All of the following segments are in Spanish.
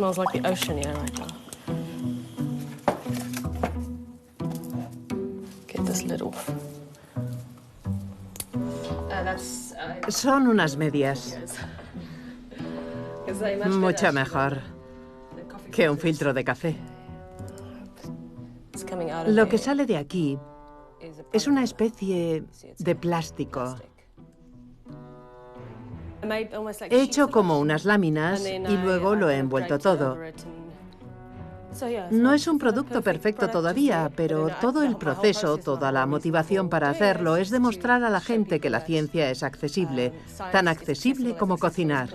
smells like the ocean, you know, like get this lid off. Son unas medias. Mucho mejor que un filtro de café. Lo que sale de aquí es una especie de plástico. He hecho como unas láminas y luego lo he envuelto todo. No es un producto perfecto todavía, pero todo el proceso, toda la motivación para hacerlo es demostrar a la gente que la ciencia es accesible, tan accesible como cocinar.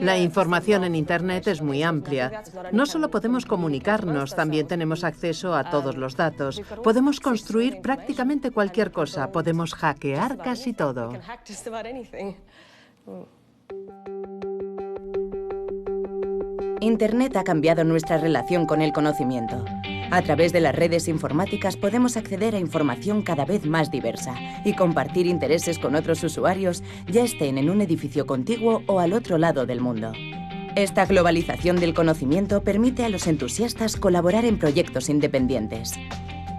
La información en Internet es muy amplia. No solo podemos comunicarnos, también tenemos acceso a todos los datos. Podemos construir prácticamente cualquier cosa. Podemos hackear casi todo. Internet ha cambiado nuestra relación con el conocimiento. A través de las redes informáticas podemos acceder a información cada vez más diversa y compartir intereses con otros usuarios, ya estén en un edificio contiguo o al otro lado del mundo. Esta globalización del conocimiento permite a los entusiastas colaborar en proyectos independientes.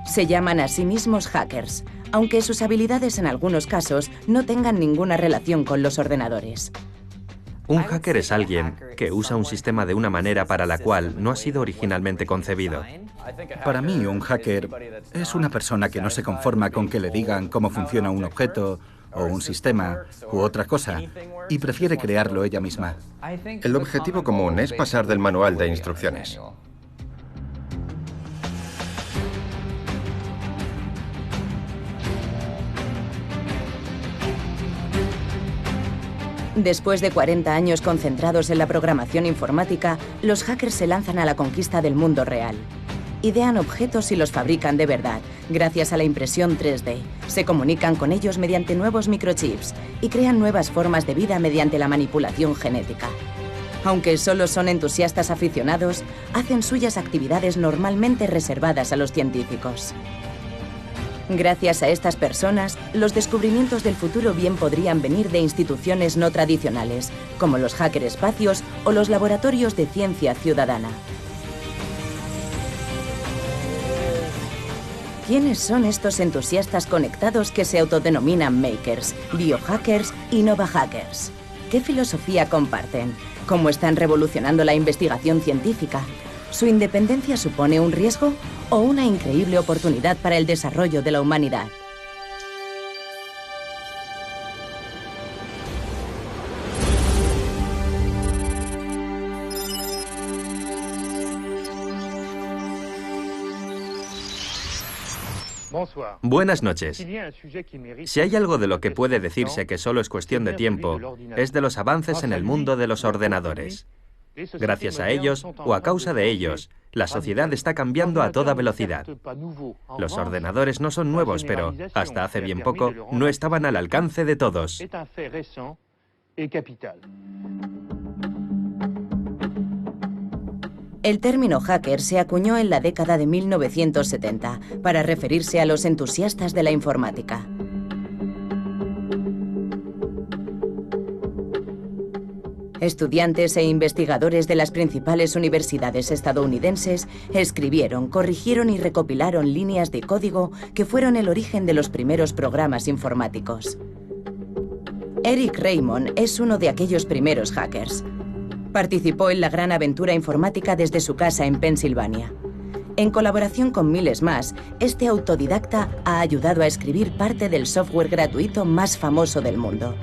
Se llaman a sí mismos hackers, aunque sus habilidades en algunos casos no tengan ninguna relación con los ordenadores. Un hacker es alguien que usa un sistema de una manera para la cual no ha sido originalmente concebido. Para mí, un hacker es una persona que no se conforma con que le digan cómo funciona un objeto o un sistema u otra cosa y prefiere crearlo ella misma. El objetivo común es pasar del manual de instrucciones. Después de 40 años concentrados en la programación informática, los hackers se lanzan a la conquista del mundo real. Idean objetos y los fabrican de verdad, gracias a la impresión 3D. Se comunican con ellos mediante nuevos microchips y crean nuevas formas de vida mediante la manipulación genética. Aunque solo son entusiastas aficionados, hacen suyas actividades normalmente reservadas a los científicos. Gracias a estas personas, los descubrimientos del futuro bien podrían venir de instituciones no tradicionales, como los hackerespacios o los laboratorios de ciencia ciudadana. ¿Quiénes son estos entusiastas conectados que se autodenominan makers, biohackers y nova hackers? ¿Qué filosofía comparten? ¿Cómo están revolucionando la investigación científica? ¿Su independencia supone un riesgo o una increíble oportunidad para el desarrollo de la humanidad? Buenas noches. Si hay algo de lo que puede decirse que solo es cuestión de tiempo, es de los avances en el mundo de los ordenadores. Gracias a ellos, o a causa de ellos, la sociedad está cambiando a toda velocidad. Los ordenadores no son nuevos, pero, hasta hace bien poco, no estaban al alcance de todos. El término hacker se acuñó en la década de 1970 para referirse a los entusiastas de la informática. Estudiantes e investigadores de las principales universidades estadounidenses escribieron, corrigieron y recopilaron líneas de código que fueron el origen de los primeros programas informáticos. Eric Raymond es uno de aquellos primeros hackers. Participó en la gran aventura informática desde su casa en Pensilvania. En colaboración con miles más, este autodidacta ha ayudado a escribir parte del software gratuito más famoso del mundo,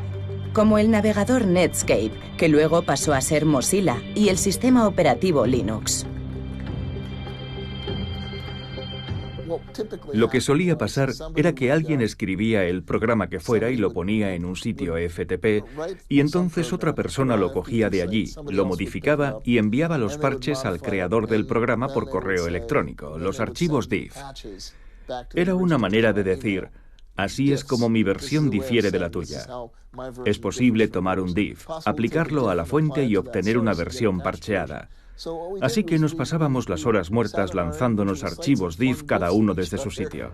como el navegador Netscape, que luego pasó a ser Mozilla, y el sistema operativo Linux. Lo que solía pasar era que alguien escribía el programa que fuera y lo ponía en un sitio FTP, y entonces otra persona lo cogía de allí, lo modificaba y enviaba los parches al creador del programa por correo electrónico, los archivos DIF. Era una manera de decir: así es como mi versión difiere de la tuya. Es posible tomar un DIF, aplicarlo a la fuente y obtener una versión parcheada. Así que nos pasábamos las horas muertas lanzándonos archivos DIF cada uno desde su sitio.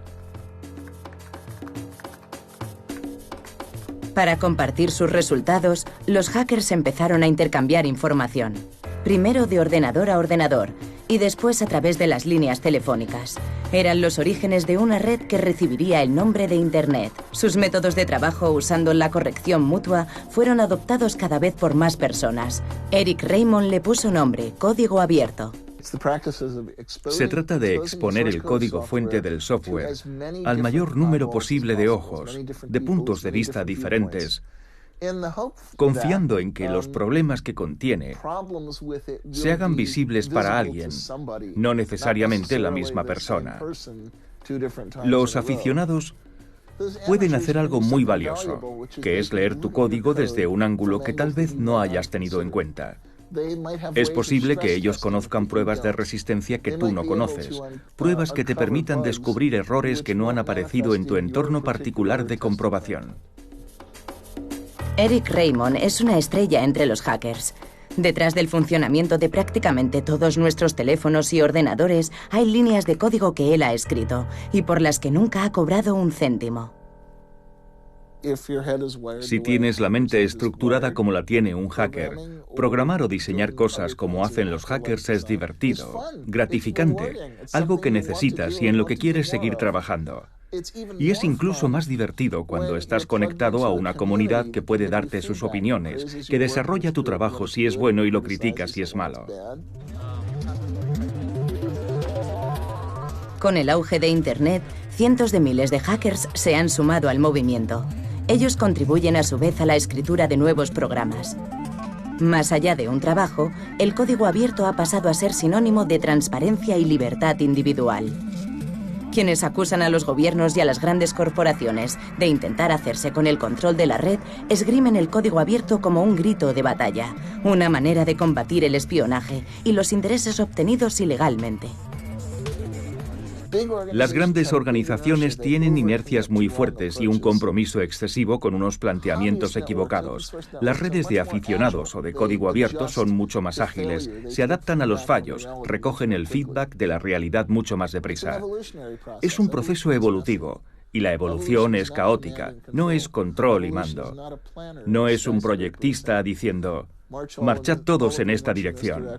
Para compartir sus resultados, los hackers empezaron a intercambiar información. Primero de ordenador a ordenador y después a través de las líneas telefónicas. Eran los orígenes de una red que recibiría el nombre de Internet. Sus métodos de trabajo usando la corrección mutua fueron adoptados cada vez por más personas. Eric Raymond le puso nombre, código abierto. Se trata de exponer el código fuente del software al mayor número posible de ojos, de puntos de vista diferentes, confiando en que los problemas que contiene se hagan visibles para alguien, no necesariamente la misma persona. Los aficionados pueden hacer algo muy valioso, que es leer tu código desde un ángulo que tal vez no hayas tenido en cuenta. Es posible que ellos conozcan pruebas de resistencia que tú no conoces, pruebas que te permitan descubrir errores que no han aparecido en tu entorno particular de comprobación. Eric Raymond es una estrella entre los hackers. Detrás del funcionamiento de prácticamente todos nuestros teléfonos y ordenadores hay líneas de código que él ha escrito y por las que nunca ha cobrado un céntimo. Si tienes la mente estructurada como la tiene un hacker, programar o diseñar cosas como hacen los hackers es divertido, gratificante, algo que necesitas y en lo que quieres seguir trabajando. Y es incluso más divertido cuando estás conectado a una comunidad que puede darte sus opiniones, que desarrolla tu trabajo si es bueno y lo critica si es malo. Con el auge de Internet, cientos de miles de hackers se han sumado al movimiento. Ellos contribuyen a su vez a la escritura de nuevos programas. Más allá de un trabajo, el código abierto ha pasado a ser sinónimo de transparencia y libertad individual. Quienes acusan a los gobiernos y a las grandes corporaciones de intentar hacerse con el control de la red esgrimen el código abierto como un grito de batalla, una manera de combatir el espionaje y los intereses obtenidos ilegalmente. Las grandes organizaciones tienen inercias muy fuertes y un compromiso excesivo con unos planteamientos equivocados. Las redes de aficionados o de código abierto son mucho más ágiles, se adaptan a los fallos, recogen el feedback de la realidad mucho más deprisa. Es un proceso evolutivo. Y la evolución es caótica, no es control y mando. No es un proyectista diciendo, marchad todos en esta dirección.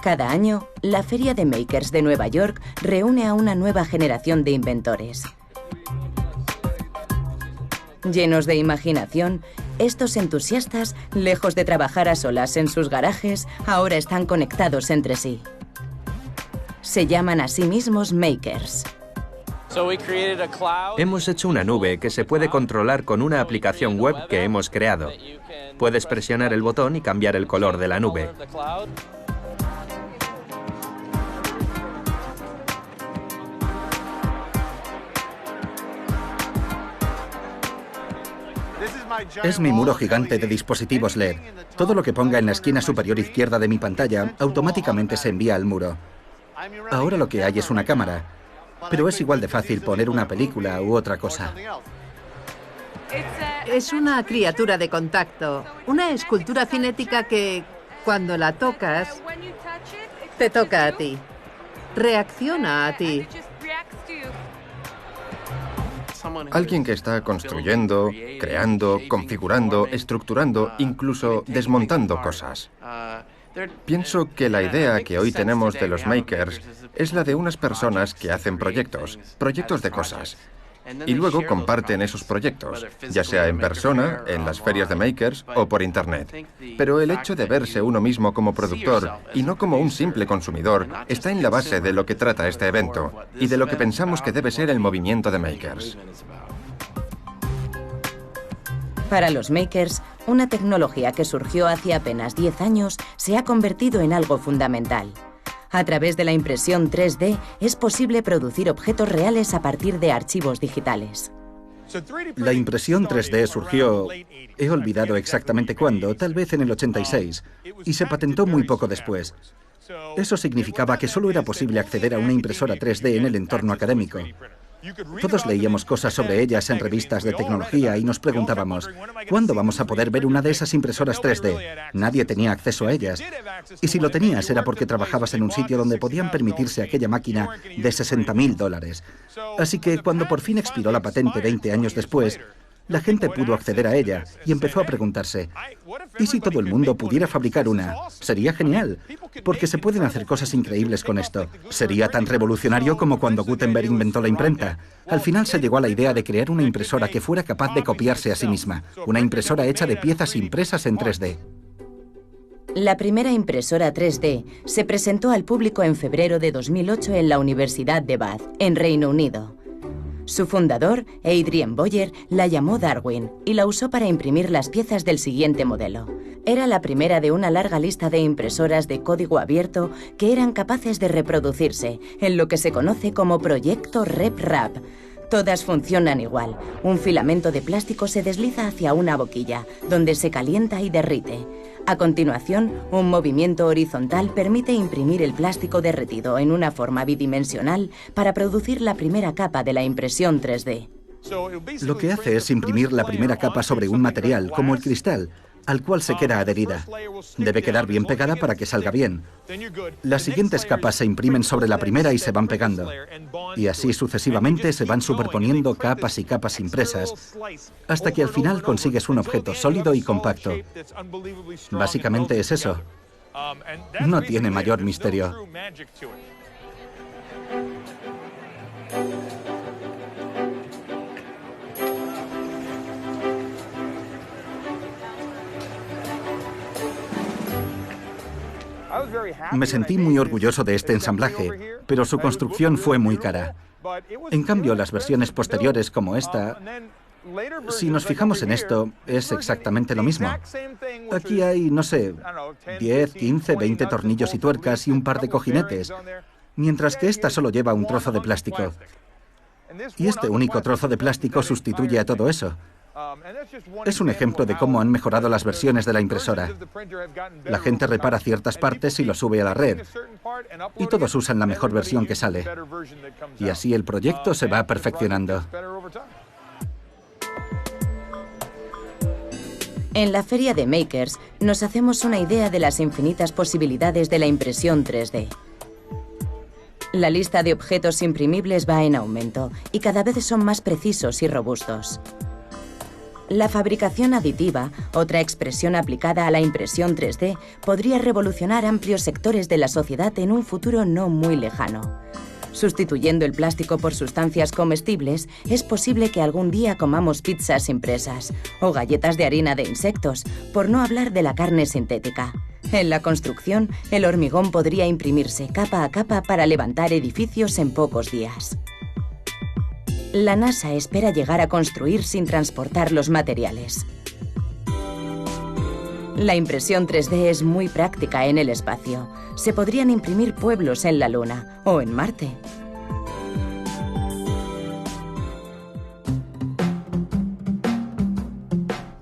Cada año, la Feria de Makers de Nueva York reúne a una nueva generación de inventores. Llenos de imaginación, estos entusiastas, lejos de trabajar a solas en sus garajes, ahora están conectados entre sí. Se llaman a sí mismos makers. Hemos hecho una nube que se puede controlar con una aplicación web que hemos creado. Puedes presionar el botón y cambiar el color de la nube. Es mi muro gigante de dispositivos LED. Todo lo que ponga en la esquina superior izquierda de mi pantalla automáticamente se envía al muro. Ahora lo que hay es una cámara, pero es igual de fácil poner una película u otra cosa. Es una criatura de contacto, una escultura cinética que, cuando la tocas, te toca a ti, reacciona a ti. Alguien que está construyendo, creando, configurando, estructurando, incluso desmontando cosas. Pienso que la idea que hoy tenemos de los makers es la de unas personas que hacen proyectos de cosas. Y luego comparten esos proyectos, ya sea en persona, en las ferias de makers o por internet. Pero el hecho de verse uno mismo como productor y no como un simple consumidor está en la base de lo que trata este evento y de lo que pensamos que debe ser el movimiento de makers. Para los makers, una tecnología que surgió hace apenas 10 años se ha convertido en algo fundamental. A través de la impresión 3D es posible producir objetos reales a partir de archivos digitales. La impresión 3D surgió, he olvidado exactamente cuándo, tal vez en el 86, y se patentó muy poco después. Eso significaba que solo era posible acceder a una impresora 3D en el entorno académico. Todos leíamos cosas sobre ellas en revistas de tecnología y nos preguntábamos, ¿cuándo vamos a poder ver una de esas impresoras 3D? Nadie tenía acceso a ellas. Y si lo tenías era porque trabajabas en un sitio donde podían permitirse aquella máquina de $60.000. Así que cuando por fin expiró la patente 20 años después, la gente pudo acceder a ella y empezó a preguntarse, ¿y si todo el mundo pudiera fabricar una? Sería genial, porque se pueden hacer cosas increíbles con esto. Sería tan revolucionario como cuando Gutenberg inventó la imprenta. Al final se llegó a la idea de crear una impresora que fuera capaz de copiarse a sí misma, una impresora hecha de piezas impresas en 3D. La primera impresora 3D se presentó al público en febrero de 2008 en la Universidad de Bath, en Reino Unido. Su fundador, Adrian Boyer, la llamó Darwin y la usó para imprimir las piezas del siguiente modelo. Era la primera de una larga lista de impresoras de código abierto que eran capaces de reproducirse, en lo que se conoce como Proyecto RepRap. Todas funcionan igual. Un filamento de plástico se desliza hacia una boquilla, donde se calienta y derrite. A continuación, un movimiento horizontal permite imprimir el plástico derretido en una forma bidimensional para producir la primera capa de la impresión 3D. Lo que hace es imprimir la primera capa sobre un material, como el cristal, al cual se queda adherida. Debe quedar bien pegada para que salga bien. Las siguientes capas se imprimen sobre la primera y se van pegando. Y así sucesivamente se van superponiendo capas y capas impresas, hasta que al final consigues un objeto sólido y compacto. Básicamente es eso. No tiene mayor misterio. Me sentí muy orgulloso de este ensamblaje, pero su construcción fue muy cara. En cambio, las versiones posteriores como esta, si nos fijamos en esto, es exactamente lo mismo. Aquí hay, no sé, 10, 15, 20 tornillos y tuercas y un par de cojinetes, mientras que esta solo lleva un trozo de plástico. Y este único trozo de plástico sustituye a todo eso. Es un ejemplo de cómo han mejorado las versiones de la impresora. La gente repara ciertas partes y lo sube a la red, y todos usan la mejor versión que sale. Y así el proyecto se va perfeccionando. En la feria de Makers nos hacemos una idea de las infinitas posibilidades de la impresión 3D. La lista de objetos imprimibles va en aumento y cada vez son más precisos y robustos. La fabricación aditiva, otra expresión aplicada a la impresión 3D, podría revolucionar amplios sectores de la sociedad en un futuro no muy lejano. Sustituyendo el plástico por sustancias comestibles, es posible que algún día comamos pizzas impresas o galletas de harina de insectos, por no hablar de la carne sintética. En la construcción, el hormigón podría imprimirse capa a capa para levantar edificios en pocos días. La NASA espera llegar a construir sin transportar los materiales. La impresión 3D es muy práctica en el espacio. Se podrían imprimir pueblos en la Luna o en Marte.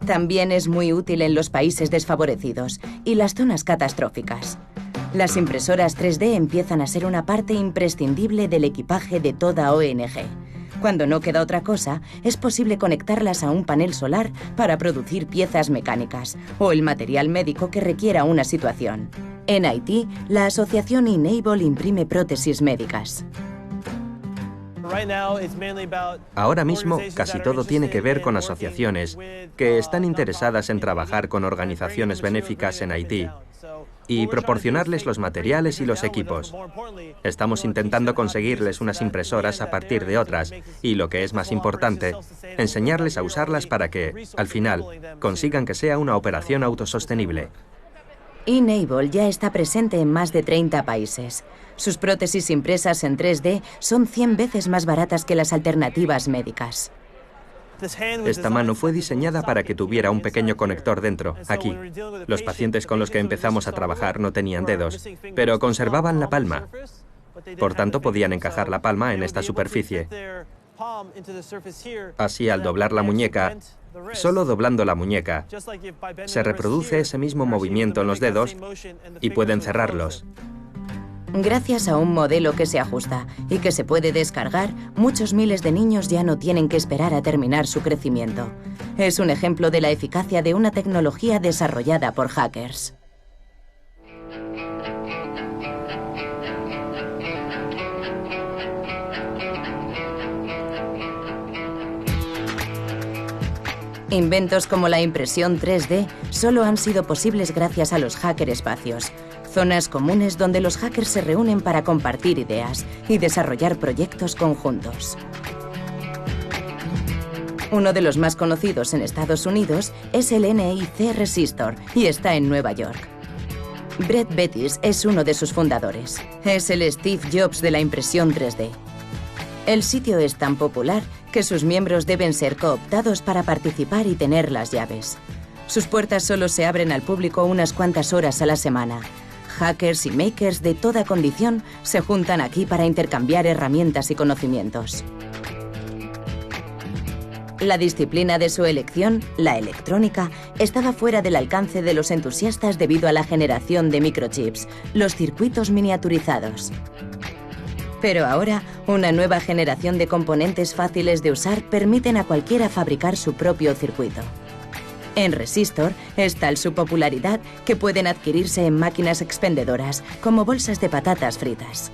También es muy útil en los países desfavorecidos y las zonas catastróficas. Las impresoras 3D empiezan a ser una parte imprescindible del equipaje de toda ONG. Cuando no queda otra cosa, es posible conectarlas a un panel solar para producir piezas mecánicas o el material médico que requiera una situación. En Haití, la asociación Enable imprime prótesis médicas. Ahora mismo, casi todo tiene que ver con asociaciones que están interesadas en trabajar con organizaciones benéficas en Haití y proporcionarles los materiales y los equipos. Estamos intentando conseguirles unas impresoras a partir de otras y, lo que es más importante, enseñarles a usarlas para que, al final, consigan que sea una operación autosostenible. Enable ya está presente en más de 30 países. Sus prótesis impresas en 3D son 100 veces más baratas que las alternativas médicas. Esta mano fue diseñada para que tuviera un pequeño conector dentro, aquí. Los pacientes con los que empezamos a trabajar no tenían dedos, pero conservaban la palma. Por tanto, podían encajar la palma en esta superficie. Así, al doblar la muñeca, solo doblando la muñeca, se reproduce ese mismo movimiento en los dedos y pueden cerrarlos. Gracias a un modelo que se ajusta y que se puede descargar, muchos miles de niños ya no tienen que esperar a terminar su crecimiento. Es un ejemplo de la eficacia de una tecnología desarrollada por hackers. Inventos como la impresión 3D solo han sido posibles gracias a los hackerespacios, zonas comunes donde los hackers se reúnen para compartir ideas y desarrollar proyectos conjuntos. Uno de los más conocidos en Estados Unidos es el NIC Resistor y está en Nueva York. Brett Bettis es uno de sus fundadores. Es el Steve Jobs de la impresión 3D. El sitio es tan popular que sus miembros deben ser cooptados para participar y tener las llaves. Sus puertas solo se abren al público unas cuantas horas a la semana. Hackers y makers de toda condición se juntan aquí para intercambiar herramientas y conocimientos. La disciplina de su elección, la electrónica, estaba fuera del alcance de los entusiastas debido a la generación de microchips, los circuitos miniaturizados. Pero ahora, una nueva generación de componentes fáciles de usar permiten a cualquiera fabricar su propio circuito. En Resistor es tal su popularidad que pueden adquirirse en máquinas expendedoras, como bolsas de patatas fritas.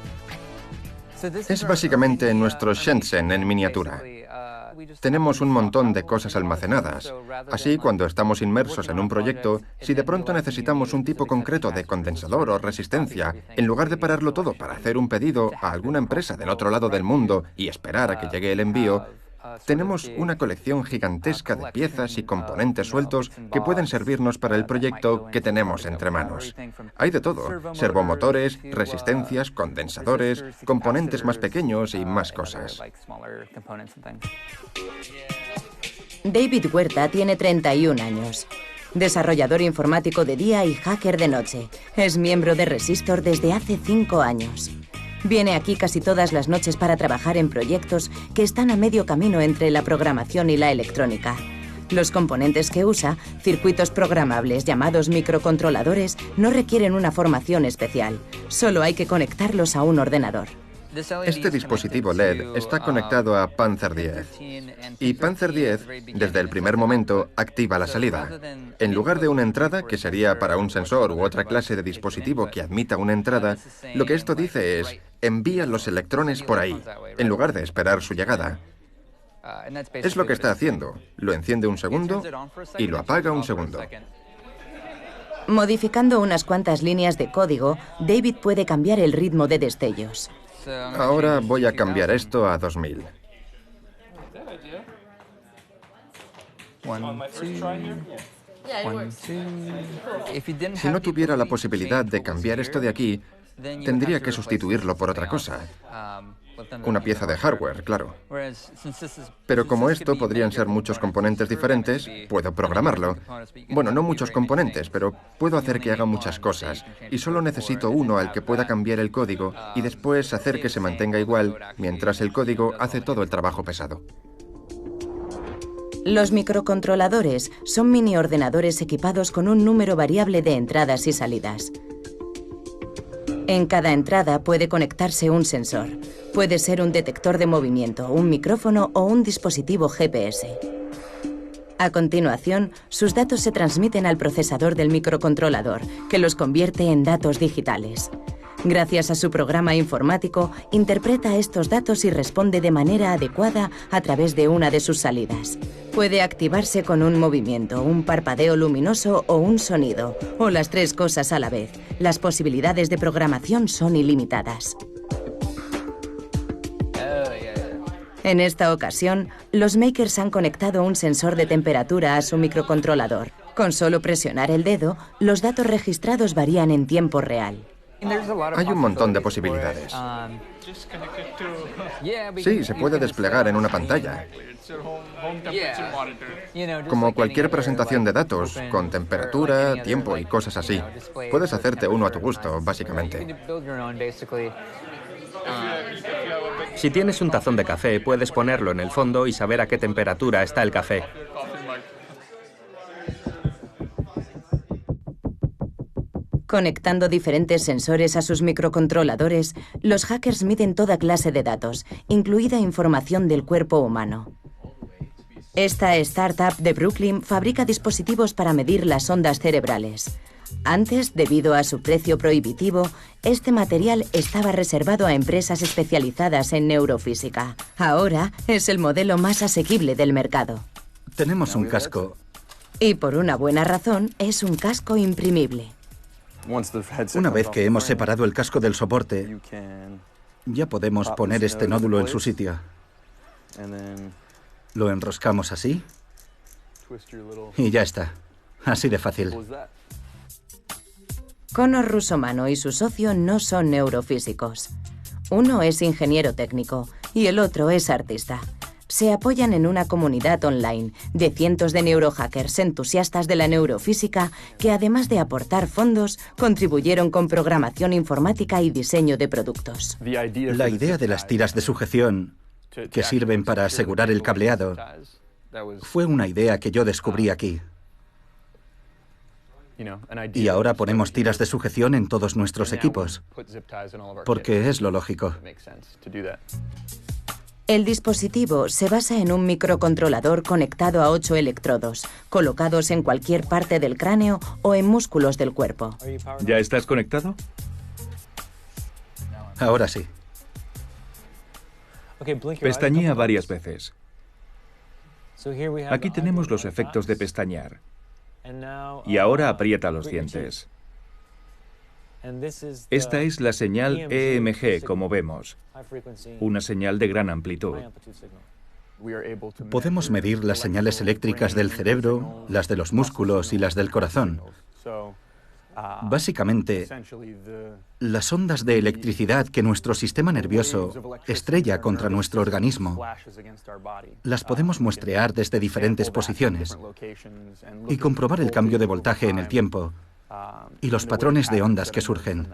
Es básicamente nuestro Shenzhen en miniatura. Tenemos un montón de cosas almacenadas. Así, cuando estamos inmersos en un proyecto, si de pronto necesitamos un tipo concreto de condensador o resistencia, en lugar de pararlo todo para hacer un pedido a alguna empresa del otro lado del mundo y esperar a que llegue el envío, tenemos una colección gigantesca de piezas y componentes sueltos que pueden servirnos para el proyecto que tenemos entre manos. Hay de todo: servomotores, resistencias, condensadores, componentes más pequeños y más cosas. David Huerta tiene 31 años. Desarrollador informático de día y hacker de noche. Es miembro de Resistor desde hace 5 años. Viene aquí casi todas las noches para trabajar en proyectos que están a medio camino entre la programación y la electrónica. Los componentes que usa, circuitos programables llamados microcontroladores, no requieren una formación especial. Solo hay que conectarlos a un ordenador. Este dispositivo LED está conectado a Panther 10. Y Panther 10, desde el primer momento, activa la salida. En lugar de una entrada, que sería para un sensor u otra clase de dispositivo que admita una entrada, lo que esto dice es: envía los electrones por ahí, en lugar de esperar su llegada. Es lo que está haciendo. Lo enciende un segundo y lo apaga un segundo. Modificando unas cuantas líneas de código, David puede cambiar el ritmo de destellos. Ahora voy a cambiar esto a 2000. Si no tuviera la posibilidad de cambiar esto de aquí, tendría que sustituirlo por otra cosa. Una pieza de hardware, claro. Pero como esto podrían ser muchos componentes diferentes, puedo programarlo. Bueno, no muchos componentes, pero puedo hacer que haga muchas cosas. Y solo necesito uno al que pueda cambiar el código y después hacer que se mantenga igual, mientras el código hace todo el trabajo pesado. Los microcontroladores son mini ordenadores equipados con un número variable de entradas y salidas. En cada entrada puede conectarse un sensor. Puede ser un detector de movimiento, un micrófono o un dispositivo GPS. A continuación, sus datos se transmiten al procesador del microcontrolador, que los convierte en datos digitales. Gracias a su programa informático, interpreta estos datos y responde de manera adecuada a través de una de sus salidas. Puede activarse con un movimiento, un parpadeo luminoso o un sonido, o las tres cosas a la vez. Las posibilidades de programación son ilimitadas. En esta ocasión, los makers han conectado un sensor de temperatura a su microcontrolador. Con solo presionar el dedo, los datos registrados varían en tiempo real. Hay un montón de posibilidades. Sí, se puede desplegar en una pantalla. Como cualquier presentación de datos, con temperatura, tiempo y cosas así. Puedes hacerte uno a tu gusto, básicamente. Si tienes un tazón de café, puedes ponerlo en el fondo y saber a qué temperatura está el café. Conectando diferentes sensores a sus microcontroladores, los hackers miden toda clase de datos, incluida información del cuerpo humano. Esta startup de Brooklyn fabrica dispositivos para medir las ondas cerebrales. Antes, debido a su precio prohibitivo, este material estaba reservado a empresas especializadas en neurofísica. Ahora es el modelo más asequible del mercado. Tenemos un casco. Y por una buena razón, es un casco imprimible. Una vez que hemos separado el casco del soporte, ya podemos poner este nódulo en su sitio. Lo enroscamos así y ya está. Así de fácil. Conor Russomano y su socio no son neurofísicos. Uno es ingeniero técnico y el otro es artista. Se apoyan en una comunidad online de cientos de neurohackers entusiastas de la neurofísica que, además de aportar fondos, contribuyeron con programación informática y diseño de productos. La idea de las tiras de sujeción, que sirven para asegurar el cableado, fue una idea que yo descubrí aquí. Y ahora ponemos tiras de sujeción en todos nuestros equipos, porque es lo lógico. El dispositivo se basa en un microcontrolador conectado a 8 electrodos, colocados en cualquier parte del cráneo o en músculos del cuerpo. ¿Ya estás conectado? Ahora sí. Pestañea varias veces. Aquí tenemos los efectos de pestañear. Y ahora aprieta los dientes. Esta es la señal EMG, como vemos, una señal de gran amplitud. Podemos medir las señales eléctricas del cerebro, las de los músculos y las del corazón. Básicamente, las ondas de electricidad que nuestro sistema nervioso estrella contra nuestro organismo, las podemos muestrear desde diferentes posiciones y comprobar el cambio de voltaje en el tiempo y los patrones de ondas que surgen.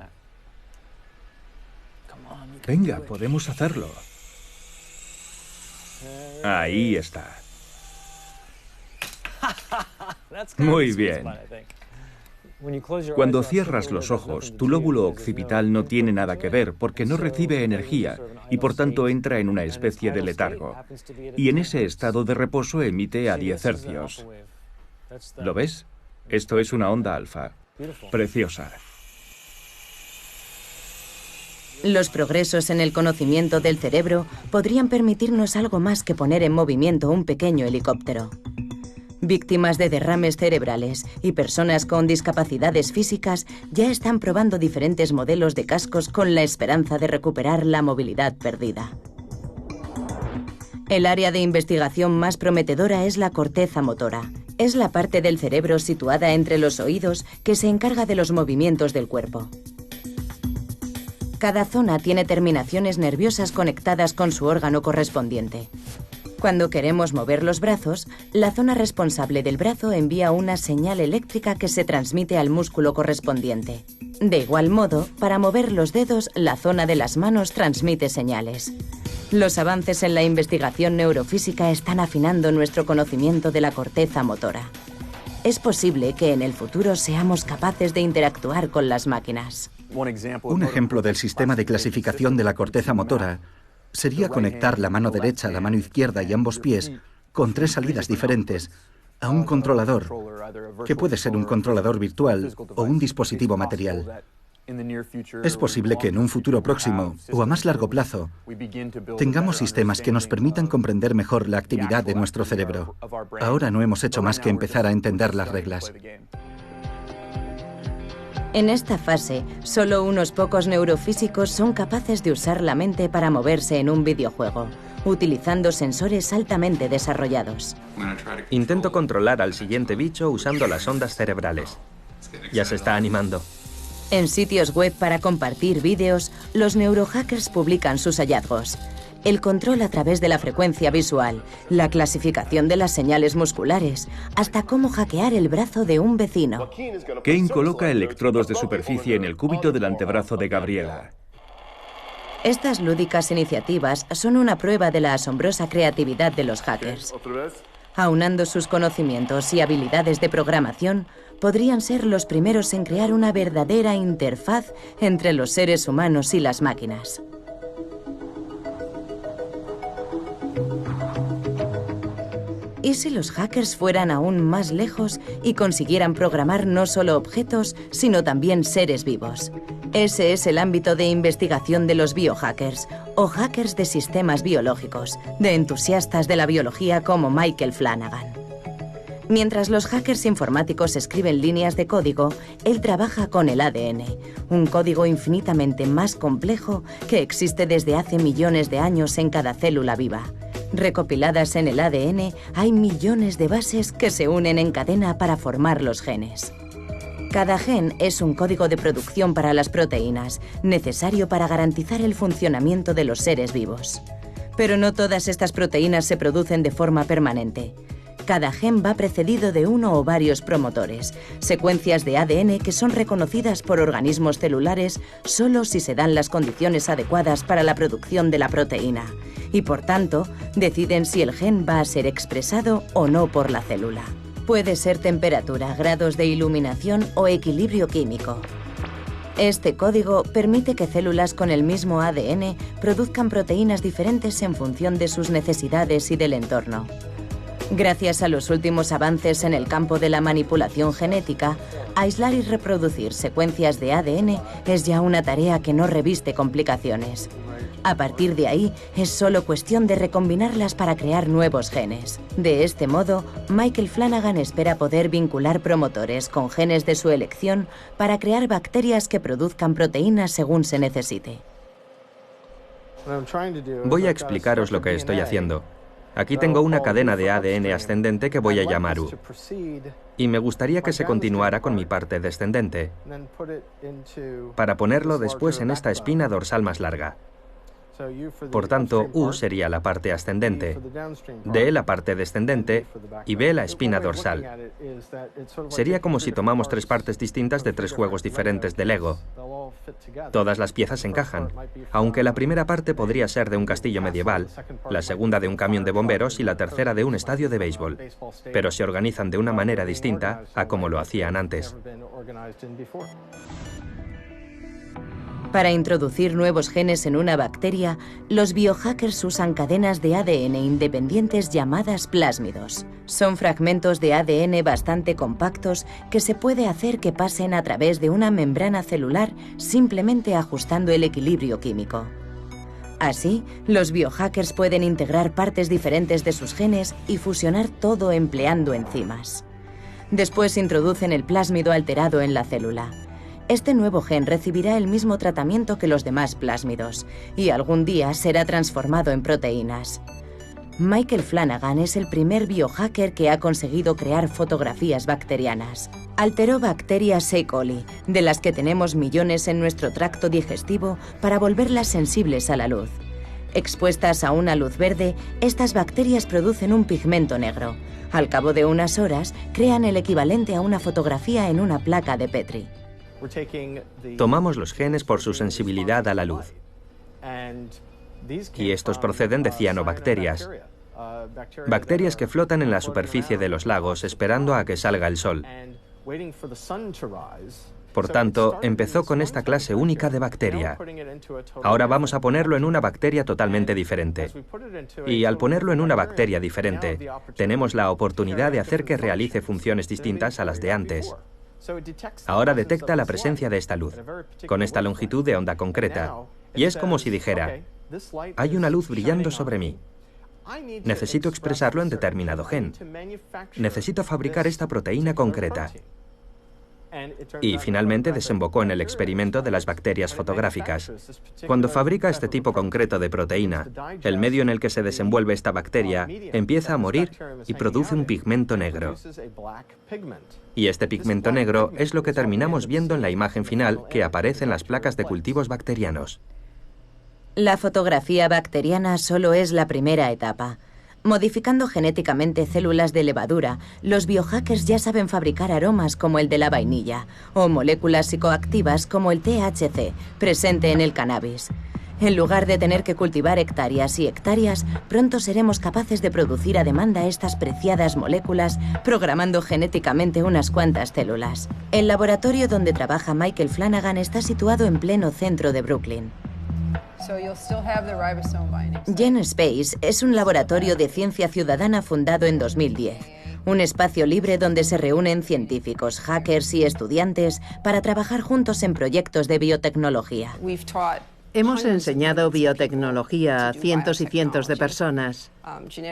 Venga, podemos hacerlo. Ahí está. Muy bien. Cuando cierras los ojos, tu lóbulo occipital no tiene nada que ver porque no recibe energía y por tanto entra en una especie de letargo. Y en ese estado de reposo emite a 10 hercios. ¿Lo ves? Esto es una onda alfa. Preciosa. Los progresos en el conocimiento del cerebro podrían permitirnos algo más que poner en movimiento un pequeño helicóptero. Víctimas de derrames cerebrales y personas con discapacidades físicas ya están probando diferentes modelos de cascos con la esperanza de recuperar la movilidad perdida. El área de investigación más prometedora es la corteza motora. Es la parte del cerebro situada entre los oídos que se encarga de los movimientos del cuerpo. Cada zona tiene terminaciones nerviosas conectadas con su órgano correspondiente. Cuando queremos mover los brazos, la zona responsable del brazo envía una señal eléctrica que se transmite al músculo correspondiente. De igual modo, para mover los dedos, la zona de las manos transmite señales. Los avances en la investigación neurofísica están afinando nuestro conocimiento de la corteza motora. Es posible que en el futuro seamos capaces de interactuar con las máquinas. Un ejemplo del sistema de clasificación de la corteza motora sería conectar la mano derecha, la mano izquierda y ambos pies con 3 salidas diferentes a un controlador, que puede ser un controlador virtual o un dispositivo material. Es posible que en un futuro próximo o a más largo plazo tengamos sistemas que nos permitan comprender mejor la actividad de nuestro cerebro. Ahora no hemos hecho más que empezar a entender las reglas. En esta fase, solo unos pocos neurofísicos son capaces de usar la mente para moverse en un videojuego, utilizando sensores altamente desarrollados. Intento controlar al siguiente bicho usando las ondas cerebrales. Ya se está animando. En sitios web para compartir vídeos, los neurohackers publican sus hallazgos. El control a través de la frecuencia visual, la clasificación de las señales musculares, hasta cómo hackear el brazo de un vecino. Kane coloca electrodos de superficie en el cúbito del antebrazo de Gabriela. Estas lúdicas iniciativas son una prueba de la asombrosa creatividad de los hackers. Aunando sus conocimientos y habilidades de programación, podrían ser los primeros en crear una verdadera interfaz entre los seres humanos y las máquinas. ¿Y si los hackers fueran aún más lejos y consiguieran programar no solo objetos, sino también seres vivos? Ese es el ámbito de investigación de los biohackers, o hackers de sistemas biológicos, de entusiastas de la biología como Michael Flanagan. Mientras los hackers informáticos escriben líneas de código, él trabaja con el ADN, un código infinitamente más complejo que existe desde hace millones de años en cada célula viva. Recopiladas en el ADN, hay millones de bases que se unen en cadena para formar los genes. Cada gen es un código de producción para las proteínas, necesario para garantizar el funcionamiento de los seres vivos. Pero no todas estas proteínas se producen de forma permanente. Cada gen va precedido de uno o varios promotores, secuencias de ADN que son reconocidas por organismos celulares solo si se dan las condiciones adecuadas para la producción de la proteína, y por tanto, deciden si el gen va a ser expresado o no por la célula. Puede ser temperatura, grados de iluminación o equilibrio químico. Este código permite que células con el mismo ADN produzcan proteínas diferentes en función de sus necesidades y del entorno. Gracias a los últimos avances en el campo de la manipulación genética, aislar y reproducir secuencias de ADN es ya una tarea que no reviste complicaciones. A partir de ahí, es solo cuestión de recombinarlas para crear nuevos genes. De este modo, Michael Flanagan espera poder vincular promotores con genes de su elección para crear bacterias que produzcan proteínas según se necesite. Voy a explicaros lo que estoy haciendo. Aquí tengo una cadena de ADN ascendente que voy a llamar U. Y me gustaría que se continuara con mi parte descendente, para ponerlo después en esta espina dorsal más larga. Por tanto, U sería la parte ascendente, D la parte descendente y B la espina dorsal. Sería como si tomamos tres partes distintas de tres juegos diferentes de Lego. Todas las piezas encajan, aunque la primera parte podría ser de un castillo medieval, la segunda de un camión de bomberos y la tercera de un estadio de béisbol, pero se organizan de una manera distinta a como lo hacían antes. Para introducir nuevos genes en una bacteria, los biohackers usan cadenas de ADN independientes llamadas plásmidos. Son fragmentos de ADN bastante compactos que se puede hacer que pasen a través de una membrana celular simplemente ajustando el equilibrio químico. Así, los biohackers pueden integrar partes diferentes de sus genes y fusionar todo empleando enzimas. Después introducen el plásmido alterado en la célula. Este nuevo gen recibirá el mismo tratamiento que los demás plásmidos y algún día será transformado en proteínas. Michael Flanagan es el primer biohacker que ha conseguido crear fotografías bacterianas. Alteró bacterias E. coli, de las que tenemos millones en nuestro tracto digestivo, para volverlas sensibles a la luz. Expuestas a una luz verde, estas bacterias producen un pigmento negro. Al cabo de unas horas, crean el equivalente a una fotografía en una placa de Petri. Tomamos los genes por su sensibilidad a la luz. Y estos proceden de cianobacterias. Bacterias que flotan en la superficie de los lagos esperando a que salga el sol. Por tanto, empezó con esta clase única de bacteria. Ahora vamos a ponerlo en una bacteria totalmente diferente. Y al ponerlo en una bacteria diferente, tenemos la oportunidad de hacer que realice funciones distintas a las de antes. Ahora detecta la presencia de esta luz, con esta longitud de onda concreta, y es como si dijera, hay una luz brillando sobre mí. Necesito expresarlo en determinado gen. Necesito fabricar esta proteína concreta. Y finalmente desembocó en el experimento de las bacterias fotográficas. Cuando fabrica este tipo concreto de proteína, el medio en el que se desenvuelve esta bacteria empieza a morir y produce un pigmento negro. Y este pigmento negro es lo que terminamos viendo en la imagen final que aparece en las placas de cultivos bacterianos. La fotografía bacteriana solo es la primera etapa. Modificando genéticamente células de levadura, los biohackers ya saben fabricar aromas como el de la vainilla o moléculas psicoactivas como el THC, presente en el cannabis. En lugar de tener que cultivar hectáreas y hectáreas, pronto seremos capaces de producir a demanda estas preciadas moléculas programando genéticamente unas cuantas células. El laboratorio donde trabaja Michael Flanagan está situado en pleno centro de Brooklyn. GenSpace es un laboratorio de ciencia ciudadana fundado en 2010. Un espacio libre donde se reúnen científicos, hackers y estudiantes para trabajar juntos en proyectos de biotecnología. Hemos enseñado biotecnología a cientos y cientos de personas.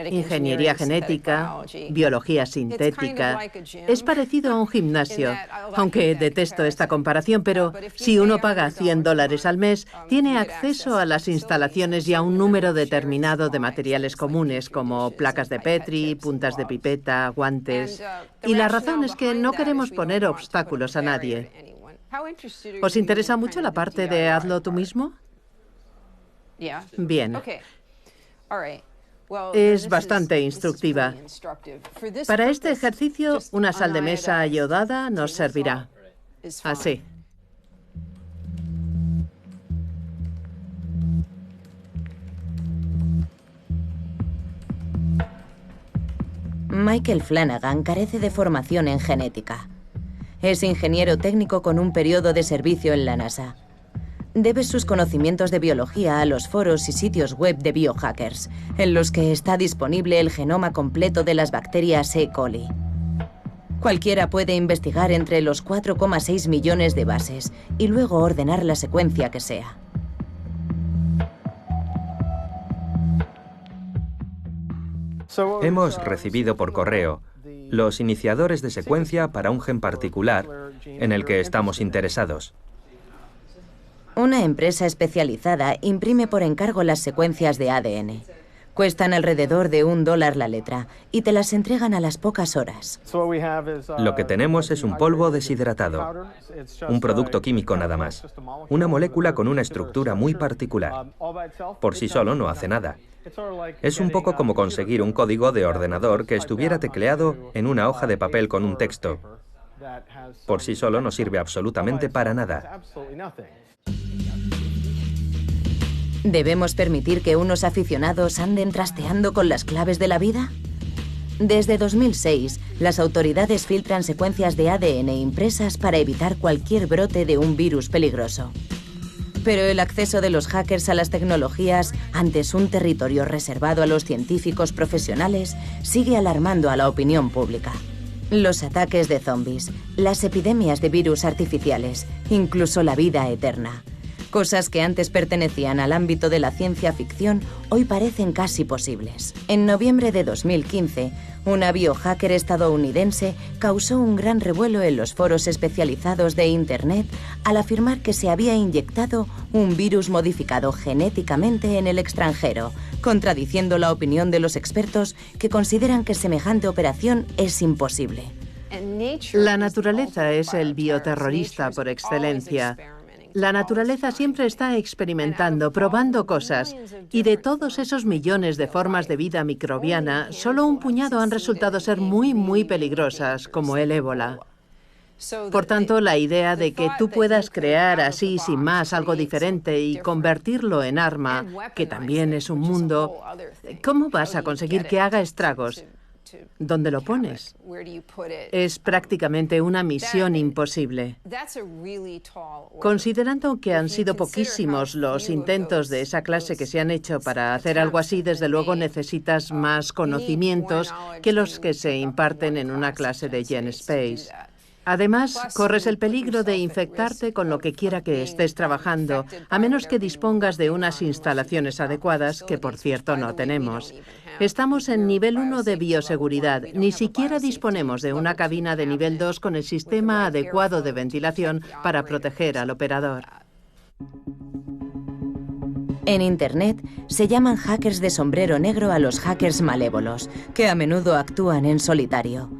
Ingeniería genética, biología sintética. Es parecido a un gimnasio, aunque detesto esta comparación, pero si uno paga $100 al mes, tiene acceso a las instalaciones y a un número determinado de materiales comunes, como placas de Petri, puntas de pipeta, guantes. Y la razón es que no queremos poner obstáculos a nadie. ¿Os interesa mucho la parte de hazlo tú mismo? Bien. Es bastante instructiva. Para este ejercicio, una sal de mesa iodada nos servirá. Así. Michael Flanagan carece de formación en genética. Es ingeniero técnico con un periodo de servicio en la NASA. Debe sus conocimientos de biología a los foros y sitios web de biohackers, en los que está disponible el genoma completo de las bacterias E. coli. Cualquiera puede investigar entre los 4,6 millones de bases y luego ordenar la secuencia que sea. Hemos recibido por correo los iniciadores de secuencia para un gen particular en el que estamos interesados. Una empresa especializada imprime por encargo las secuencias de ADN. Cuestan alrededor de $1 la letra y te las entregan a las pocas horas. Lo que tenemos es un polvo deshidratado, un producto químico nada más, una molécula con una estructura muy particular. Por sí solo no hace nada. Es un poco como conseguir un código de ordenador que estuviera tecleado en una hoja de papel con un texto. Por sí solo no sirve absolutamente para nada. ¿Debemos permitir que unos aficionados anden trasteando con las claves de la vida? Desde 2006, las autoridades filtran secuencias de ADN impresas para evitar cualquier brote de un virus peligroso. Pero el acceso de los hackers a las tecnologías, antes un territorio reservado a los científicos profesionales, sigue alarmando a la opinión pública. Los ataques de zombies, las epidemias de virus artificiales, incluso la vida eterna. Cosas que antes pertenecían al ámbito de la ciencia ficción, hoy parecen casi posibles. En noviembre de 2015, una biohacker estadounidense causó un gran revuelo en los foros especializados de Internet al afirmar que se había inyectado un virus modificado genéticamente en el extranjero, contradiciendo la opinión de los expertos que consideran que semejante operación es imposible. La naturaleza es el bioterrorista por excelencia. La naturaleza siempre está experimentando, probando cosas, y de todos esos millones de formas de vida microbiana, solo un puñado han resultado ser muy peligrosas, como el ébola. Por tanto, la idea de que tú puedas crear así sin más algo diferente y convertirlo en arma, que también es un mundo, ¿cómo vas a conseguir que haga estragos? ¿Dónde lo pones? Es prácticamente una misión imposible. Considerando que han sido poquísimos los intentos de esa clase que se han hecho para hacer algo así, desde luego necesitas más conocimientos que los que se imparten en una clase de GenSpace. Además, corres el peligro de infectarte con lo que quiera que estés trabajando, a menos que dispongas de unas instalaciones adecuadas, que por cierto no tenemos. Estamos en nivel 1 de bioseguridad. Ni siquiera disponemos de una cabina de nivel 2 con el sistema adecuado de ventilación para proteger al operador. En Internet se llaman hackers de sombrero negro a los hackers malévolos, que a menudo actúan en solitario.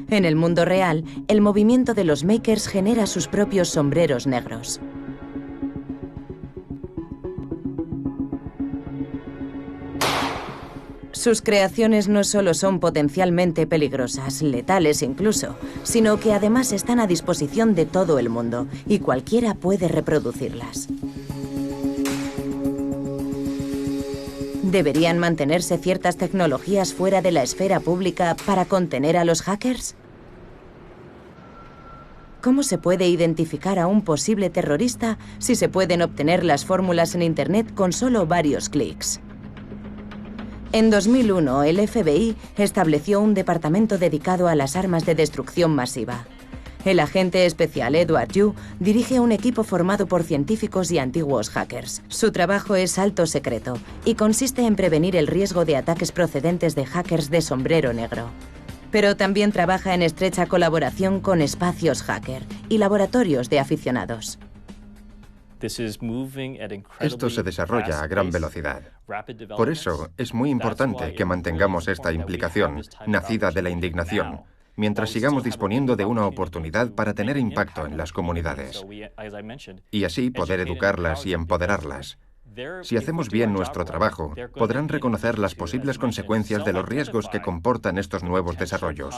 En el mundo real, el movimiento de los makers genera sus propios sombreros negros. Sus creaciones no solo son potencialmente peligrosas, letales incluso, sino que además están a disposición de todo el mundo y cualquiera puede reproducirlas. ¿Deberían mantenerse ciertas tecnologías fuera de la esfera pública para contener a los hackers? ¿Cómo se puede identificar a un posible terrorista si se pueden obtener las fórmulas en Internet con solo varios clics? En 2001, el FBI estableció un departamento dedicado a las armas de destrucción masiva. El agente especial Edward Yu dirige un equipo formado por científicos y antiguos hackers. Su trabajo es alto secreto y consiste en prevenir el riesgo de ataques procedentes de hackers de sombrero negro. Pero también trabaja en estrecha colaboración con espacios hacker y laboratorios de aficionados. Esto se desarrolla a gran velocidad. Por eso es muy importante que mantengamos esta implicación, nacida de la indignación, mientras sigamos disponiendo de una oportunidad para tener impacto en las comunidades y así poder educarlas y empoderarlas. Si hacemos bien nuestro trabajo, podrán reconocer las posibles consecuencias de los riesgos que comportan estos nuevos desarrollos.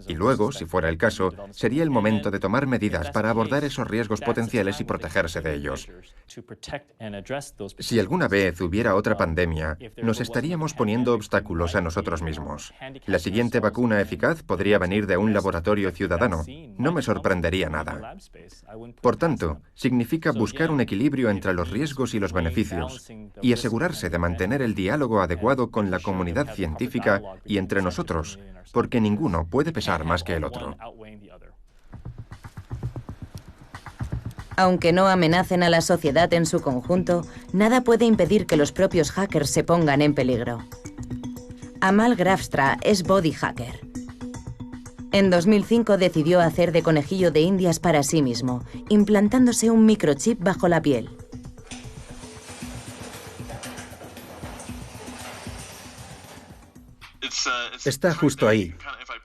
Y luego, si fuera el caso, sería el momento de tomar medidas para abordar esos riesgos potenciales y protegerse de ellos. Si alguna vez hubiera otra pandemia, nos estaríamos poniendo obstáculos a nosotros mismos. La siguiente vacuna eficaz podría venir de un laboratorio ciudadano. No me sorprendería nada. Por tanto, significa buscar un equilibrio entre los riesgos y los beneficios y asegurarse de mantener el diálogo adecuado con la comunidad científica y entre nosotros, porque ninguno puede pesar más que el otro. Aunque no amenacen a la sociedad en su conjunto, nada puede impedir que los propios hackers se pongan en peligro. Amal Grafstra es body hacker. En 2005 decidió hacer de conejillo de Indias para sí mismo, implantándose un microchip bajo la piel. Está justo ahí.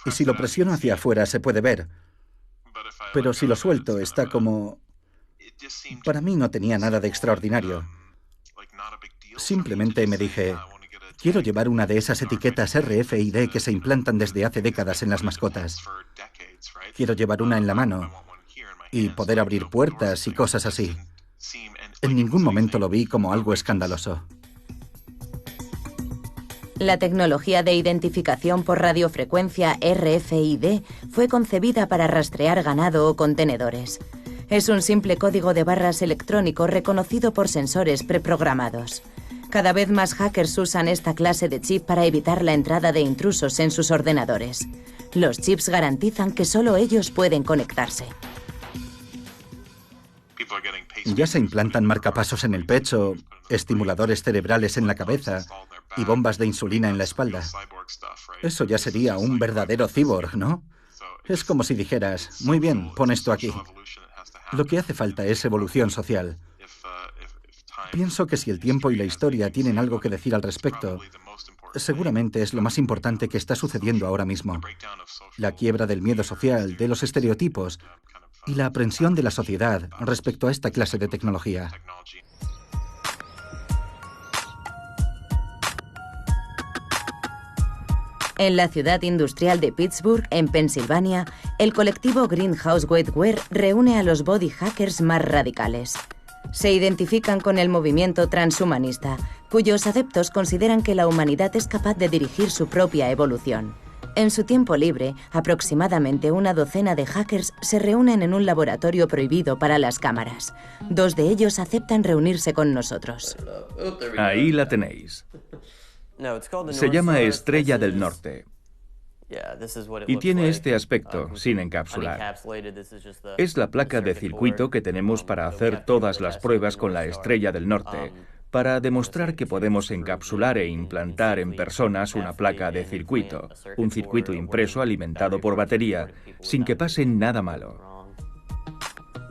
Y si lo presiono hacia afuera se puede ver. Pero si lo suelto está como... Para mí no tenía nada de extraordinario. Simplemente me dije, quiero llevar una de esas etiquetas RFID que se implantan desde hace décadas en las mascotas. Quiero llevar una en la mano y poder abrir puertas y cosas así. En ningún momento lo vi como algo escandaloso. La tecnología de identificación por radiofrecuencia RFID fue concebida para rastrear ganado o contenedores. Es un simple código de barras electrónico reconocido por sensores preprogramados. Cada vez más hackers usan esta clase de chip para evitar la entrada de intrusos en sus ordenadores. Los chips garantizan que solo ellos pueden conectarse. Ya se implantan marcapasos en el pecho, estimuladores cerebrales en la cabeza y bombas de insulina en la espalda. Eso ya sería un verdadero cyborg, ¿no? Es como si dijeras, muy bien, pon esto aquí. Lo que hace falta es evolución social. Pienso que si el tiempo y la historia tienen algo que decir al respecto, seguramente es lo más importante que está sucediendo ahora mismo. La quiebra del miedo social, de los estereotipos y la aprensión de la sociedad respecto a esta clase de tecnología. En la ciudad industrial de Pittsburgh, en Pensilvania, el colectivo Greenhouse Gateway reúne a los body hackers más radicales. Se identifican con el movimiento transhumanista, cuyos adeptos consideran que la humanidad es capaz de dirigir su propia evolución. En su tiempo libre, aproximadamente una docena de hackers se reúnen en un laboratorio prohibido para las cámaras. 2 de ellos aceptan reunirse con nosotros. Ahí la tenéis. Se llama Estrella del Norte. Y tiene este aspecto, sin encapsular. Es la placa de circuito que tenemos para hacer todas las pruebas con la Estrella del Norte, para demostrar que podemos encapsular e implantar en personas una placa de circuito, un circuito impreso alimentado por batería, sin que pase nada malo.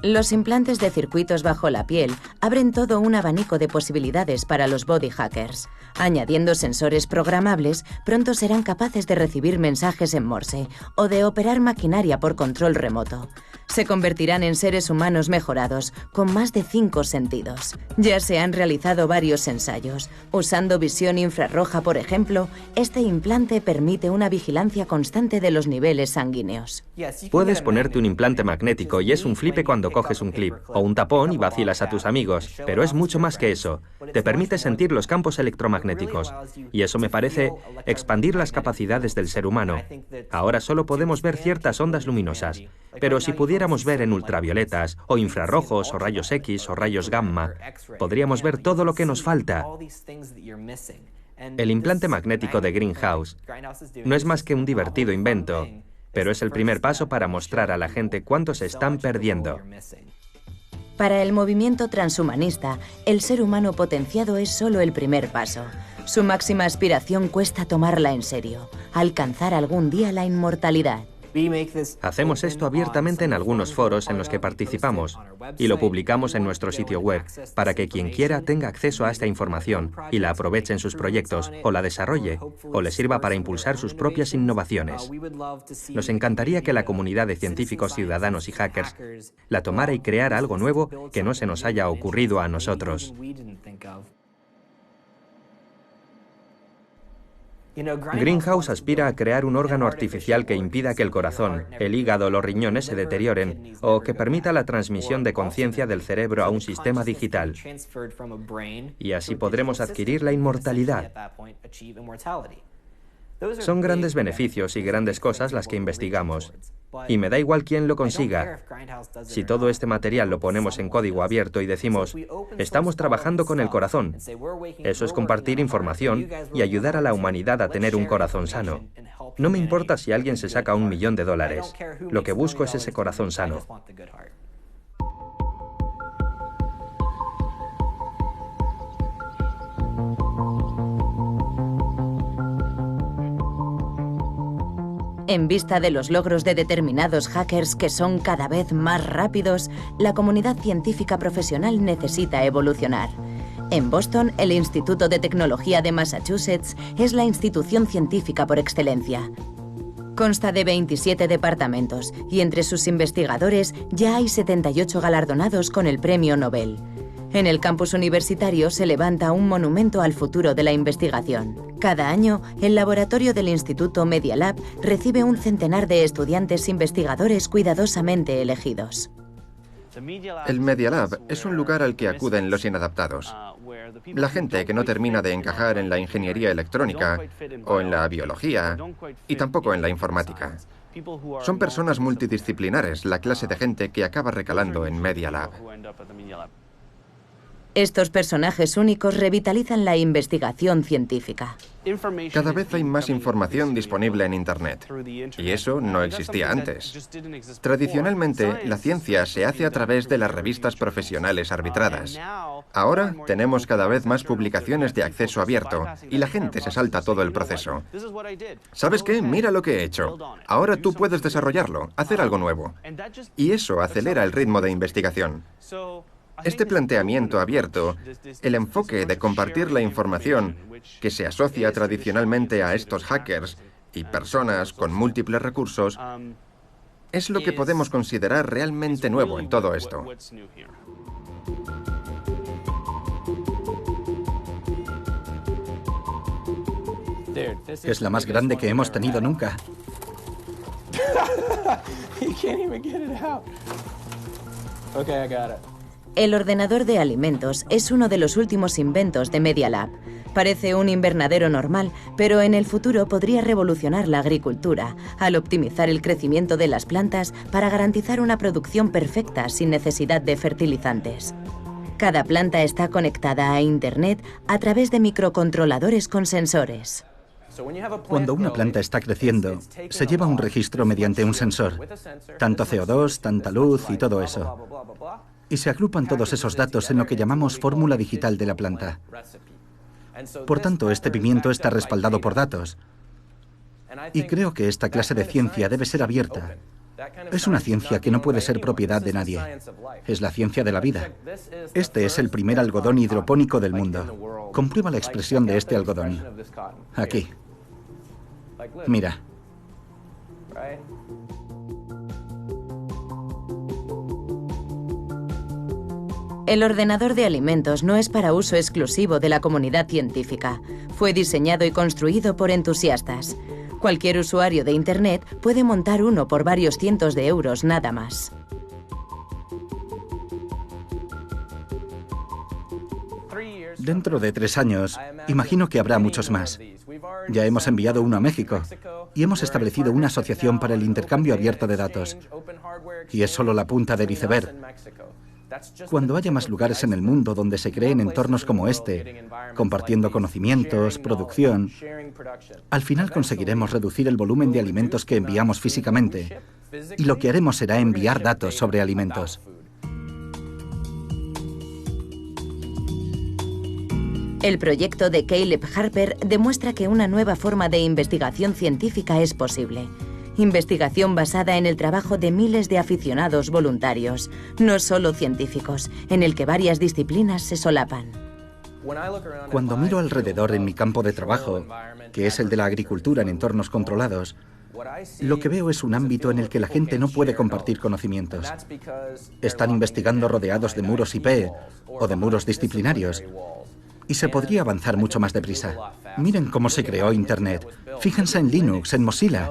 Los implantes de circuitos bajo la piel abren todo un abanico de posibilidades para los body hackers. Añadiendo sensores programables, pronto serán capaces de recibir mensajes en Morse o de operar maquinaria por control remoto. Se convertirán en seres humanos mejorados, con más de 5 sentidos. Ya se han realizado varios ensayos. Usando visión infrarroja, por ejemplo, este implante permite una vigilancia constante de los niveles sanguíneos. Puedes ponerte un implante magnético y es un flipe cuando coges un clip, o un tapón y vacilas a tus amigos, pero es mucho más que eso. Te permite sentir los campos electromagnéticos, y eso me parece expandir las capacidades del ser humano. Ahora solo podemos ver ciertas ondas luminosas, pero si pudiéramos ver en ultravioletas, o infrarrojos, o rayos X, o rayos gamma, podríamos ver todo lo que nos falta. El implante magnético de Greenhouse no es más que un divertido invento, pero es el primer paso para mostrar a la gente cuánto se están perdiendo. Para el movimiento transhumanista, el ser humano potenciado es solo el primer paso. Su máxima aspiración cuesta tomarla en serio, alcanzar algún día la inmortalidad. Hacemos esto abiertamente en algunos foros en los que participamos y lo publicamos en nuestro sitio web para que quien quiera tenga acceso a esta información y la aproveche en sus proyectos o la desarrolle o le sirva para impulsar sus propias innovaciones. Nos encantaría que la comunidad de científicos, ciudadanos y hackers la tomara y creara algo nuevo que no se nos haya ocurrido a nosotros. Greenhouse aspira a crear un órgano artificial que impida que el corazón, el hígado o los riñones se deterioren, o que permita la transmisión de conciencia del cerebro a un sistema digital. Y así podremos adquirir la inmortalidad. Son grandes beneficios y grandes cosas las que investigamos. Y me da igual quién lo consiga. Si todo este material lo ponemos en código abierto y decimos, estamos trabajando con el corazón, eso es compartir información y ayudar a la humanidad a tener un corazón sano. No me importa si alguien se saca $1 millón. Lo que busco es ese corazón sano. En vista de los logros de determinados hackers que son cada vez más rápidos, la comunidad científica profesional necesita evolucionar. En Boston, el Instituto de Tecnología de Massachusetts es la institución científica por excelencia. Consta de 27 departamentos y entre sus investigadores ya hay 78 galardonados con el Premio Nobel. En el campus universitario se levanta un monumento al futuro de la investigación. Cada año, el laboratorio del Instituto Media Lab recibe un centenar de estudiantes investigadores cuidadosamente elegidos. El Media Lab es un lugar al que acuden los inadaptados. La gente que no termina de encajar en la ingeniería electrónica, o en la biología, y tampoco en la informática. Son personas multidisciplinares, la clase de gente que acaba recalando en Media Lab. Estos personajes únicos revitalizan la investigación científica. Cada vez hay más información disponible en Internet, y eso no existía antes. Tradicionalmente, la ciencia se hace a través de las revistas profesionales arbitradas. Ahora tenemos cada vez más publicaciones de acceso abierto, y la gente se salta todo el proceso. ¿Sabes qué? Mira lo que he hecho. Ahora tú puedes desarrollarlo, hacer algo nuevo. Y eso acelera el ritmo de investigación. Este planteamiento abierto, el enfoque de compartir la información que se asocia tradicionalmente a estos hackers y personas con múltiples recursos, es lo que podemos considerar realmente nuevo en todo esto. Es la más grande que hemos tenido nunca. El ordenador de alimentos es uno de los últimos inventos de Media Lab. Parece un invernadero normal, pero en el futuro podría revolucionar la agricultura al optimizar el crecimiento de las plantas para garantizar una producción perfecta sin necesidad de fertilizantes. Cada planta está conectada a Internet a través de microcontroladores con sensores. Cuando una planta está creciendo, se lleva un registro mediante un sensor. Tanto CO2, tanta luz y todo eso. Y se agrupan todos esos datos en lo que llamamos fórmula digital de la planta. Por tanto, este pimiento está respaldado por datos. Y creo que esta clase de ciencia debe ser abierta. Es una ciencia que no puede ser propiedad de nadie. Es la ciencia de la vida. Este es el primer algodón hidropónico del mundo. Comprueba la expresión de este algodón. Aquí. Mira. El ordenador de alimentos no es para uso exclusivo de la comunidad científica. Fue diseñado y construido por entusiastas. Cualquier usuario de Internet puede montar uno por varios cientos de euros nada más. Dentro de 3 años, imagino que habrá muchos más. Ya hemos enviado uno a México y hemos establecido una asociación para el intercambio abierto de datos. Y es solo la punta del iceberg. Cuando haya más lugares en el mundo donde se creen entornos como este, compartiendo conocimientos, producción, al final conseguiremos reducir el volumen de alimentos que enviamos físicamente, y lo que haremos será enviar datos sobre alimentos. El proyecto de Caleb Harper demuestra que una nueva forma de investigación científica es posible. Investigación basada en el trabajo de miles de aficionados voluntarios, no solo científicos, en el que varias disciplinas se solapan. Cuando miro alrededor en mi campo de trabajo, que es el de la agricultura en entornos controlados, lo que veo es un ámbito en el que la gente no puede compartir conocimientos. Están investigando rodeados de muros IP o de muros disciplinarios. Y se podría avanzar mucho más deprisa. Miren cómo se creó Internet. Fíjense en Linux, en Mozilla.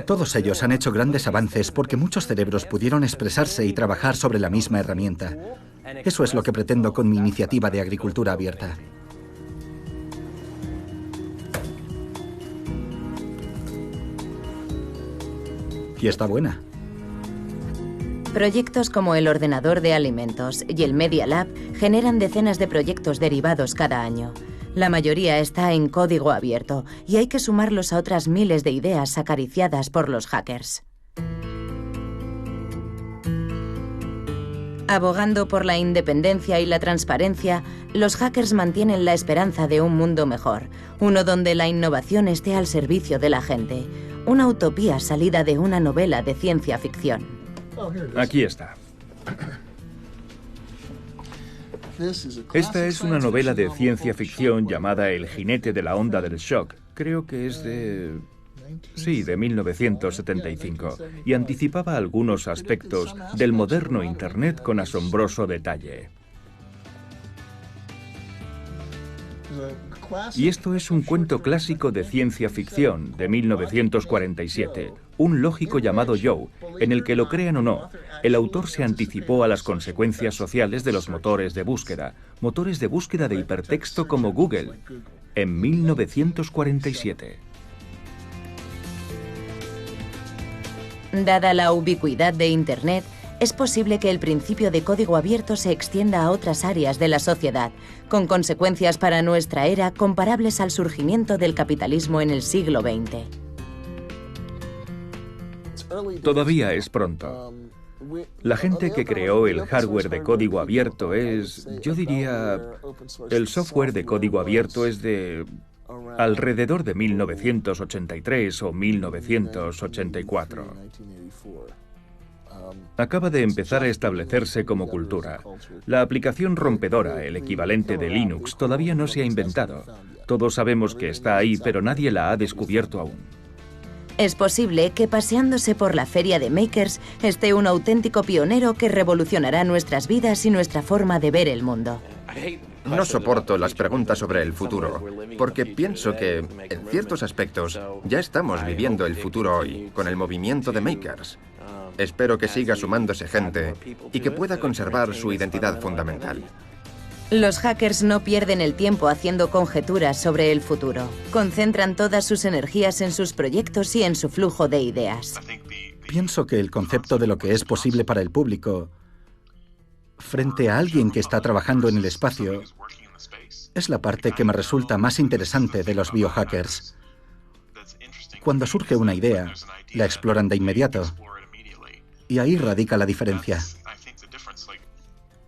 Todos ellos han hecho grandes avances porque muchos cerebros pudieron expresarse y trabajar sobre la misma herramienta. Eso es lo que pretendo con mi iniciativa de agricultura abierta. Y está buena. Proyectos como el ordenador de alimentos y el Media Lab generan decenas de proyectos derivados cada año. La mayoría está en código abierto y hay que sumarlos a otras miles de ideas acariciadas por los hackers. Abogando por la independencia y la transparencia, los hackers mantienen la esperanza de un mundo mejor, uno donde la innovación esté al servicio de la gente, una utopía salida de una novela de ciencia ficción. Aquí está. Esta es una novela de ciencia ficción llamada El jinete de la onda del shock. Creo que es de 1975. Y anticipaba algunos aspectos del moderno Internet con asombroso detalle. Y esto es un cuento clásico de ciencia ficción de 1947, un lógico llamado Joe, en el que, lo crean o no, el autor se anticipó a las consecuencias sociales de los motores de búsqueda de hipertexto como Google, en 1947. Dada la ubicuidad de Internet, es posible que el principio de código abierto se extienda a otras áreas de la sociedad, con consecuencias para nuestra era comparables al surgimiento del capitalismo en el siglo XX. Todavía es pronto. La gente que creó el hardware de código abierto es, yo diría, el software de código abierto es de alrededor de 1983 o 1984. Acaba de empezar a establecerse como cultura. La aplicación rompedora, el equivalente de Linux, todavía no se ha inventado. Todos sabemos que está ahí, pero nadie la ha descubierto aún. Es posible que paseándose por la feria de Makers esté un auténtico pionero que revolucionará nuestras vidas y nuestra forma de ver el mundo. No soporto las preguntas sobre el futuro, porque pienso que, en ciertos aspectos, ya estamos viviendo el futuro hoy, con el movimiento de Makers. Espero que siga sumándose gente y que pueda conservar su identidad fundamental. Los hackers no pierden el tiempo haciendo conjeturas sobre el futuro. Concentran todas sus energías en sus proyectos y en su flujo de ideas. Pienso que el concepto de lo que es posible para el público, frente a alguien que está trabajando en el espacio, es la parte que me resulta más interesante de los biohackers. Cuando surge una idea, la exploran de inmediato. Y ahí radica la diferencia.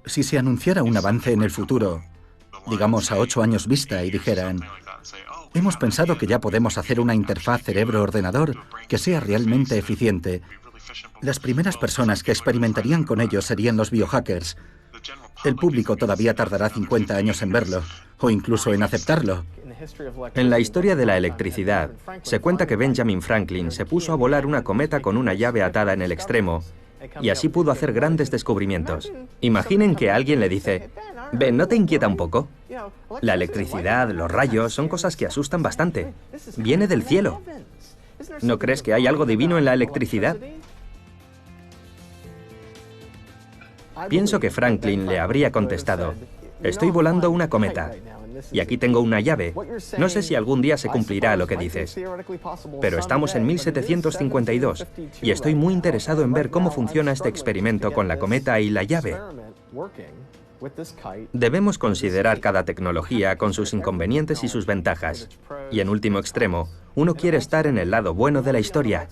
Si se anunciara un avance en el futuro, digamos a 8 años vista, y dijeran: hemos pensado que ya podemos hacer una interfaz cerebro-ordenador que sea realmente eficiente, las primeras personas que experimentarían con ello serían los biohackers. El público todavía tardará 50 años en verlo, o incluso en aceptarlo. En la historia de la electricidad, se cuenta que Benjamin Franklin se puso a volar una cometa con una llave atada en el extremo y así pudo hacer grandes descubrimientos. Imaginen que alguien le dice, «Ben, ¿no te inquieta un poco? La electricidad, los rayos, son cosas que asustan bastante. Viene del cielo. ¿No crees que hay algo divino en la electricidad?» Pienso que Franklin le habría contestado, «Estoy volando una cometa, y aquí tengo una llave. No sé si algún día se cumplirá lo que dices, pero estamos en 1752 y estoy muy interesado en ver cómo funciona este experimento con la cometa y la llave». Debemos considerar cada tecnología con sus inconvenientes y sus ventajas. Y en último extremo, uno quiere estar en el lado bueno de la historia.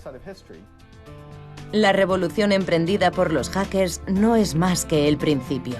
La revolución emprendida por los hackers no es más que el principio.